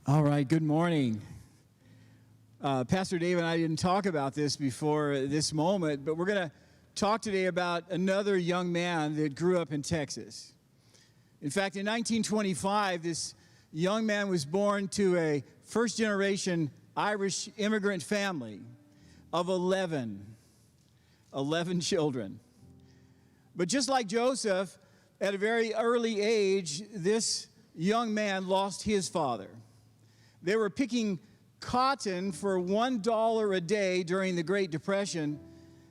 All right, good morning. Pastor Dave and I didn't talk about this before this moment, but we're going to talk today about another young man that grew up in Texas. In fact, in 1925, this young man was born to a first-generation Irish immigrant family of 11 children. But just like Joseph, at a very early age, this young man lost his father. They were picking cotton for $1 a day during the Great Depression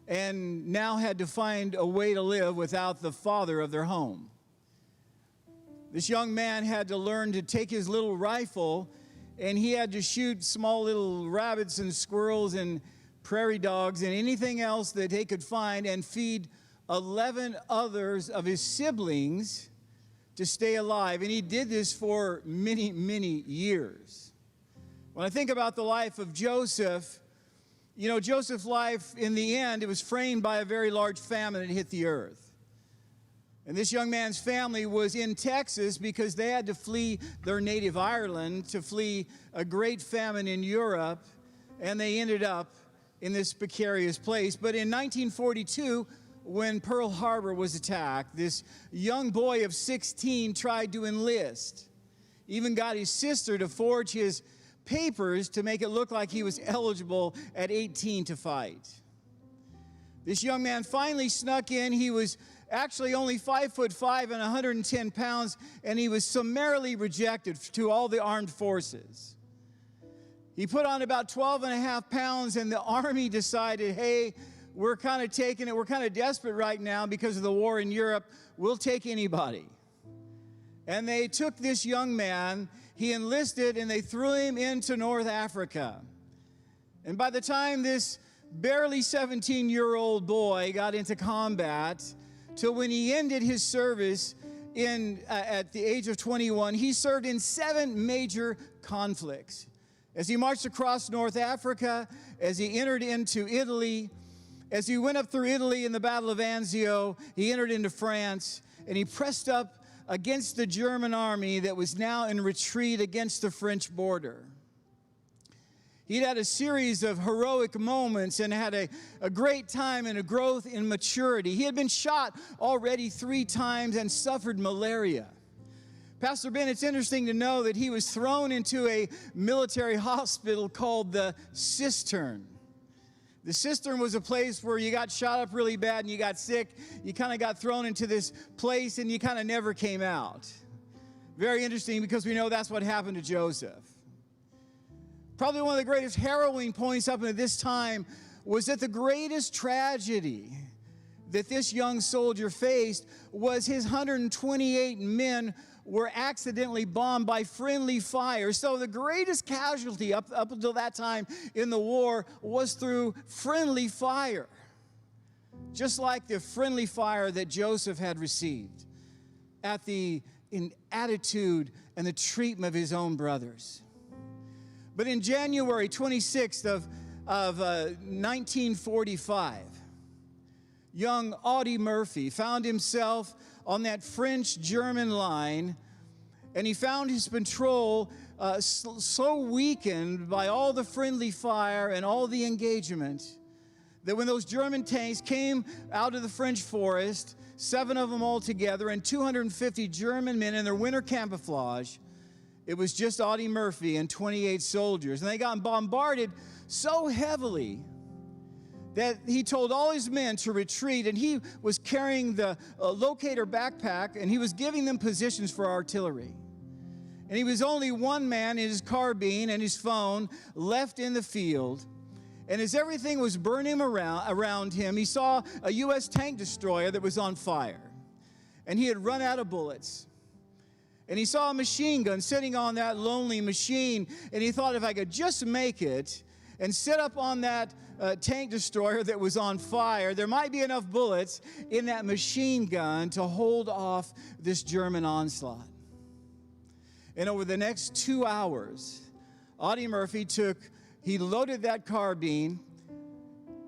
and now had to find a way to live without the father of their home. This young man had to learn to take his little rifle and he had to shoot small little rabbits and squirrels and prairie dogs and anything else that he could find and feed 11 others of his siblings to stay alive. And he did this for many, many years. When I think about the life of Joseph, Joseph's life, in the end, it was framed by a very large famine that hit the earth. And this young man's family was in Texas because they had to flee their native Ireland to flee a great famine in Europe, and they ended up in this precarious place. But in 1942, when Pearl Harbor was attacked, this young boy of 16 tried to enlist, even got his sister to forge his papers to make it look like he was eligible at 18 to fight. This young man finally snuck in. He was actually only 5'5" and 110 pounds, and he was summarily rejected to all the armed forces. He put on about 12 and a half pounds, and the Army decided, hey, we're kind of taking it. We're kind of desperate right now because of the war in Europe. We'll take anybody. And they took this young man, he enlisted, and they threw him into North Africa. And by the time this barely 17-year-old boy got into combat, till when he ended his service at the age of 21, he served in 7 major conflicts. As he marched across North Africa, as he entered into Italy, as he went up through Italy in the Battle of Anzio, he entered into France, and he pressed up against the German army that was now in retreat against the French border. He'd had a series of heroic moments and had a great time and a growth in maturity. He had been shot already 3 times and suffered malaria. Pastor Ben, it's interesting to know that he was thrown into a military hospital called the Cistern. The cistern was a place where you got shot up really bad and you got sick. You kind of got thrown into this place and you kind of never came out. Very interesting because we know that's what happened to Joseph. Probably one of the greatest harrowing points up until this time was that the greatest tragedy that this young soldier faced was his 128 men were accidentally bombed by friendly fire. So the greatest casualty up until that time in the war was through friendly fire. Just like the friendly fire that Joseph had received at the attitude and the treatment of his own brothers. But in January 26th of 1945, young Audie Murphy found himself on that French-German line, and he found his patrol so weakened by all the friendly fire and all the engagement that when those German tanks came out of the French forest, 7 of them all together, and 250 German men in their winter camouflage, it was just Audie Murphy and 28 soldiers. And they got bombarded so heavily that he told all his men to retreat, and he was carrying the locator backpack, and he was giving them positions for artillery. And he was only one man in his carbine and his phone left in the field. And as everything was burning around him, he saw a U.S. tank destroyer that was on fire. And he had run out of bullets. And he saw a machine gun sitting on that lonely machine, and he thought, if I could just make it and sit up on that tank destroyer that was on fire, there might be enough bullets in that machine gun to hold off this German onslaught. And over the next 2 hours, Audie Murphy he loaded that carbine.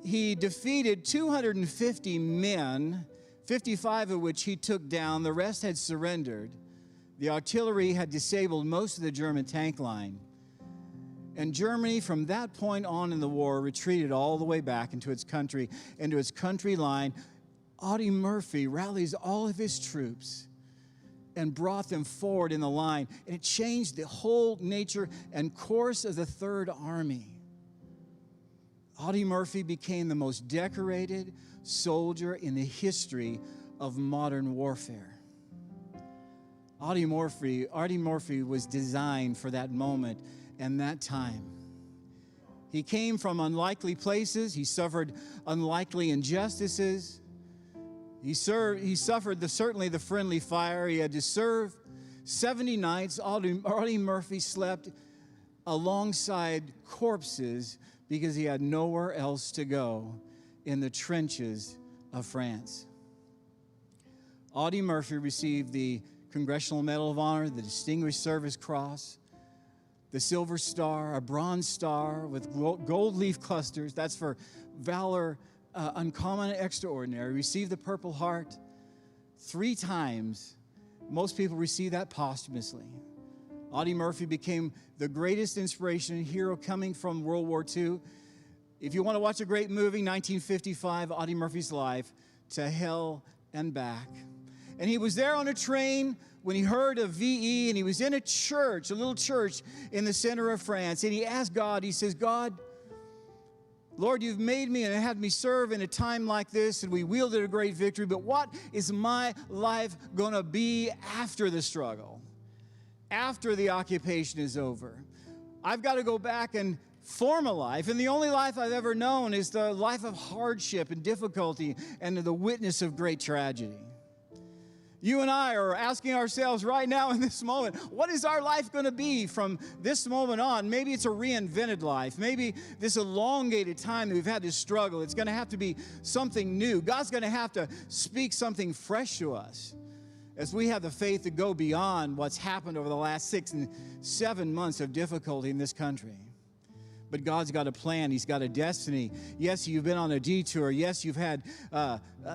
He defeated 250 men, 55 of which he took down. The rest had surrendered. The artillery had disabled most of the German tank line. And Germany, from that point on in the war, retreated all the way back into its country line. Audie Murphy rallies all of his troops and brought them forward in the line. And it changed the whole nature and course of the Third Army. Audie Murphy became the most decorated soldier in the history of modern warfare. Audie Murphy was designed for that moment and that time. He came from unlikely places. He suffered unlikely injustices. He suffered certainly the friendly fire. He had to serve 70 nights. Audie Murphy slept alongside corpses because he had nowhere else to go in the trenches of France. Audie Murphy received the Congressional Medal of Honor, the Distinguished Service Cross, the Silver Star, a Bronze Star with gold leaf clusters. That's for valor uncommon and extraordinary. Received the Purple Heart 3 times. Most people receive that posthumously. Audie Murphy became the greatest inspiration and hero coming from World War II. If you want to watch a great movie, 1955, Audie Murphy's life, To Hell and Back. And he was there on a train when he heard of VE, and he was in a church, a little church in the center of France. And he asked God, he says, God, Lord, you've made me and had me serve in a time like this, and we wielded a great victory, but what is my life going to be after the struggle, after the occupation is over? I've got to go back and form a life, and the only life I've ever known is the life of hardship and difficulty and the witness of great tragedy. You and I are asking ourselves right now in this moment, what is our life going to be from this moment on? Maybe it's a reinvented life. Maybe this elongated time that we've had to struggle. It's going to have to be something new. God's going to have to speak something fresh to us as we have the faith to go beyond what's happened over the last 6 and 7 months of difficulty in this country. But God's got a plan. He's got a destiny. Yes, you've been on a detour. Yes, you've had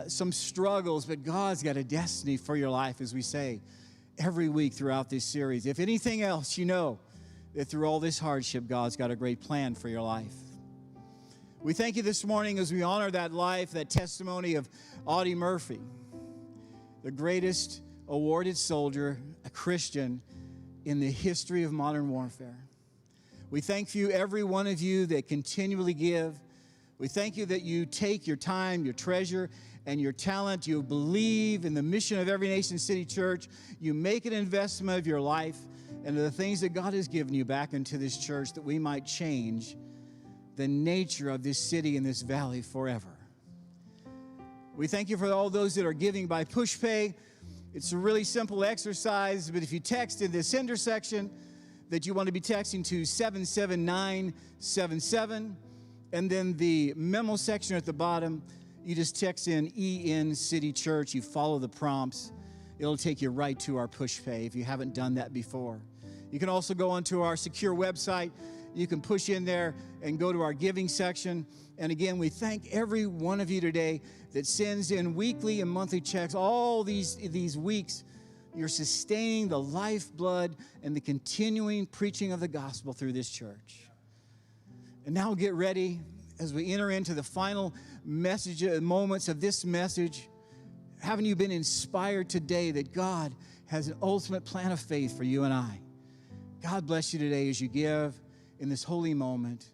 some struggles, but God's got a destiny for your life, as we say every week throughout this series. If anything else, you know that through all this hardship, God's got a great plan for your life. We thank you this morning as we honor that life, that testimony of Audie Murphy, the greatest awarded soldier, a Christian, in the history of modern warfare. We thank you, every one of you that continually give. We thank you that you take your time, your treasure, and your talent. You believe in the mission of Every Nation City Church. You make an investment of your life and the things that God has given you back into this church that we might change the nature of this city and this valley forever. We thank you for all those that are giving by PushPay. It's a really simple exercise, but if you text in the sender section that you want to be texting to 77977, and then the memo section at the bottom, you just text in EN City Church. You follow the prompts. It'll take you right to our PushPay if you haven't done that before. You can also go onto our secure website. You can push in there and go to our giving section. And again, we thank every one of you today that sends in weekly and monthly checks. All these weeks, you're sustaining the lifeblood and the continuing preaching of the gospel through this church. And now get ready as we enter into the final moments of this message. Haven't you been inspired today that God has an ultimate plan of faith for you and I? God bless you today as you give in this holy moment.